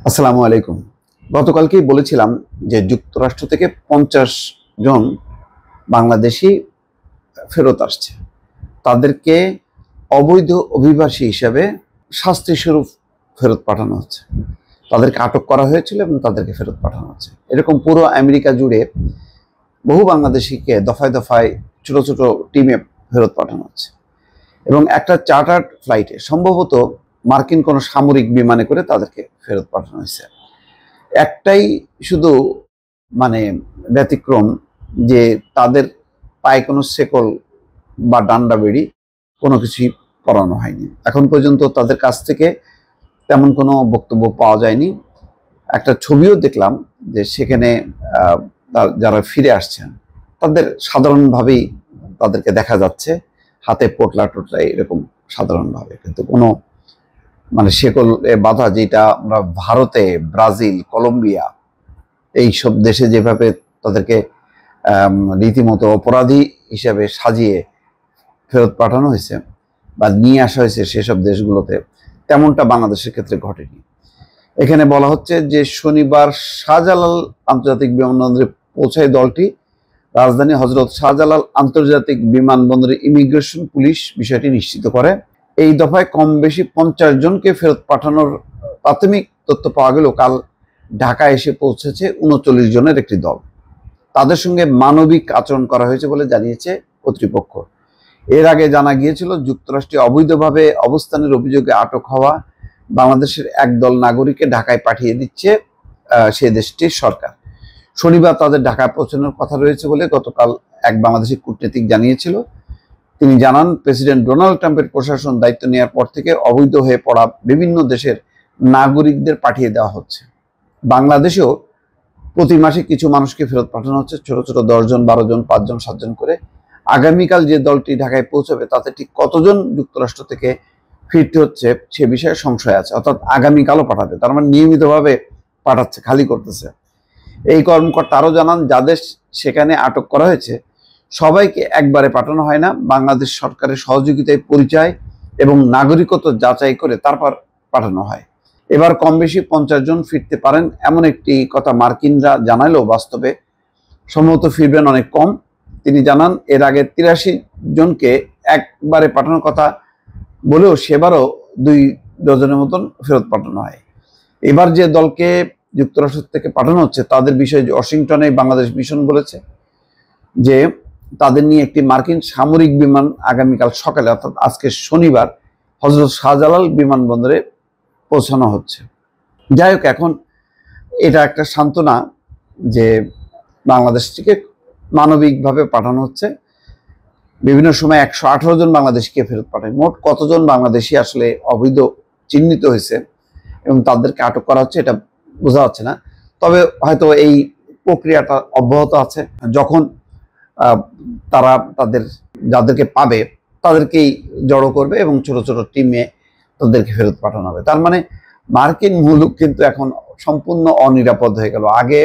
আসসালামু আলাইকুম। গতকালকেই বলেছিলাম যে যুক্তরাষ্ট্র থেকে 50 জন বাংলাদেশি ফেরত আসছে। তাদেরকে অবৈধ অভিবাসী হিসাবে শাস্তিস্বরূপ ফেরত পাঠানো হচ্ছে। তাদেরকে আটক করা হয়েছিল এবং তাদেরকে ফেরত পাঠানো হচ্ছে। এরকম পুরো আমেরিকা জুড়ে বহু বাংলাদেশিকে দফায় দফায় ছোট ছোট টিমে ফেরত পাঠানো হচ্ছে এবং একটা চার্টার্ড ফ্লাইটে সম্ভবত মার্কিন কোনো সামরিক বিমানে করে তাদেরকে ফেরত পাঠানো হয়েছে। একটাই শুধু মানে ব্যতিক্রম যে তাদের পায়ে কোনো শেকল বা ডান্ডা বেড়ি কোনো কিছুই করানো হয়নি। এখন পর্যন্ত তাদের কাছ থেকে তেমন কোনো বক্তব্য পাওয়া যায়নি। একটা ছবিও দেখলাম যে সেখানে যারা ফিরে আসছেন তাদের সাধারণভাবেই তাদেরকে দেখা যাচ্ছে, হাতে পোটলা টোটলা এরকম সাধারণভাবে, কিন্তু কোনো মানে শেকল বাধা যেটা আমরা ভারতে, ব্রাজিল, কলম্বিয়া এই সব দেশে যেভাবে তাদেরকে রীতিমতো অপরাধী হিসেবে সাজিয়ে ফেরত পাঠানো হয়েছে বা নিয়ে আসা হয়েছে সেসব দেশগুলোতে, তেমনটা বাংলাদেশের ক্ষেত্রে ঘটেনি। এখানে বলা হচ্ছে যে শনিবার শাহজালাল আন্তর্জাতিক বিমানবন্দরে পৌঁছায় দলটি। রাজধানী হজরত শাহজালাল আন্তর্জাতিক বিমানবন্দরে ইমিগ্রেশন পুলিশ বিষয়টি নিশ্চিত করে। এই দফায় কম বেশি 50 জনকে ফেরত পাঠানোর প্রাথমিক তথ্য পাওয়া গেল কাল ঢাকায় এসে পৌঁছেছে 39 জনের একটি দল। তাদের সঙ্গে মানবিক আচরণ করা হয়েছে বলে জানিয়েছে কর্তৃপক্ষ। এর আগে জানা গিয়েছিল যুক্তরাষ্ট্রে অবৈধভাবে অবস্থানের অভিযোগে আটক হওয়া বাংলাদেশের একদল নাগরিককে ঢাকায় পাঠিয়ে দিচ্ছে সে দেশটির সরকার। শনিবার তাদের ঢাকায় পৌঁছানোর কথা রয়েছে বলে গতকাল এক বাংলাদেশি কূটনীতিক জানিয়েছিল। তিনি জানান, প্রেসিডেন্ট ডোনাল্ড ট্রাম্পের প্রশাসন দায়িত্ব নেওয়ার পর থেকে অবৈধ হয়ে পড়া বিভিন্ন দেশের নাগরিকদের পাঠিয়ে দেওয়া হচ্ছে। বাংলাদেশেও প্রতি মাসে কিছু মানুষকে ফেরত পাঠানো হচ্ছে, ছোট ছোট 10 জন, 12 জন, 5 জন, 7 জন করে। আগামীকাল যে দলটি ঢাকায় পৌঁছবে তাতে ঠিক কতজন যুক্তরাষ্ট্র থেকে ফিরতে হচ্ছে সে বিষয়ে সংশয় আছে। অর্থাৎ আগামীকালও পাঠাবে, তার মানে নিয়মিতভাবে পাঠাচ্ছে, খালি করতেছে। এই কর্মকর্তা আরও জানান, যাদের সেখানে আটক করা হয়েছে সবাইকে একবারে পাঠানো হয় না, বাংলাদেশ সরকারের সহযোগিতায় পরিচয় এবং নাগরিকত্ব যাচাই করে তারপর পাঠানো হয়। এবার কম বেশি 50 জন ফিরতে পারেন এমন একটি কথা মার্কিনরা জানালেও বাস্তবে সম্ভবত ফিরবেন অনেক কম। তিনি জানান, এর আগে 83 জনকে একবারে পাঠানোর কথা বলেও সেবারও 2 ডজনের মতন ফেরত পাঠানো হয়। এবার যে দলকে যুক্তরাষ্ট্র থেকে পাঠানো হচ্ছে তাদের বিষয়ে ওয়াশিংটনে বাংলাদেশ মিশন বলেছে যে তাদের নিয়ে একটি মার্কিন সামরিক বিমান আগামীকাল সকালে অর্থাৎ আজকে শনিবার হজরত শাহজালাল বিমানবন্দরে পৌঁছানো হচ্ছে। যাই হোক, এখন এটা একটা সান্ত্বনা যে বাংলাদেশ থেকে মানবিকভাবে পাঠানো হচ্ছে। বিভিন্ন সময় 118 জন বাংলাদেশিকে ফেরত পাঠায়। মোট কতজন বাংলাদেশি আসলে অবৈধ চিহ্নিত হয়েছে এবং তাদেরকে আটক করা হচ্ছে এটা বোঝা যাচ্ছে না। তবে হয়তো এই প্রক্রিয়াটা অব্যাহত আছে। যখন তারা যাদেরকে পাবে তাদেরকেই জড়ো করবে এবং ছোট ছোট টিমে তাদেরকে ফেরত পাঠানো হবে। তার মানে মার্কিন মুলুক কিন্তু এখন সম্পূর্ণ অনিরাপদ হয়ে গেল। আগে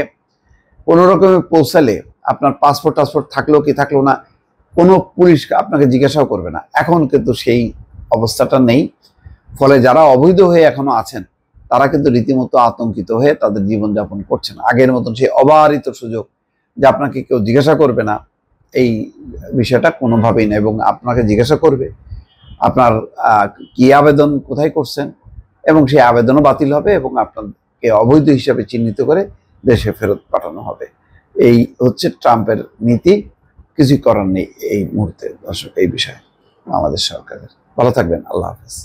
কোনো রকমে পৌঁছালে আপনার পাসপোর্ট টাসপোর্ট থাকলেও কি থাকলো না, কোনো পুলিশ আপনাকে জিজ্ঞাসাও করবে না। এখন কিন্তু সেই অবস্থাটা নেই। ফলে যারা অবৈধ হয়ে এখনো আছেন তারা কিন্তু রীতিমতো আতঙ্কিত হয়ে তাদের জীবনযাপন করছেন। আগের মতন সেই অবারিত সুযোগ যে আপনাকে কেউ জিজ্ঞাসা করবে না, এই বিষয়টা কোনোভাবেই না। এবং আপনাকে জিজ্ঞাসা করবে আপনার কি আবেদন কোথায় করছেন, এবং সেই আবেদনও বাতিল হবে এবং আপনাকে অবৈধ হিসাবে চিহ্নিত করে দেশে ফেরত পাঠানো হবে। এই হচ্ছে ট্রাম্পের নীতি। কিছুই করার নেই এই মুহূর্তে দর্শক এই বিষয়ে আমাদের সরকারের। ভালো থাকবেন। আল্লাহ হাফেজ।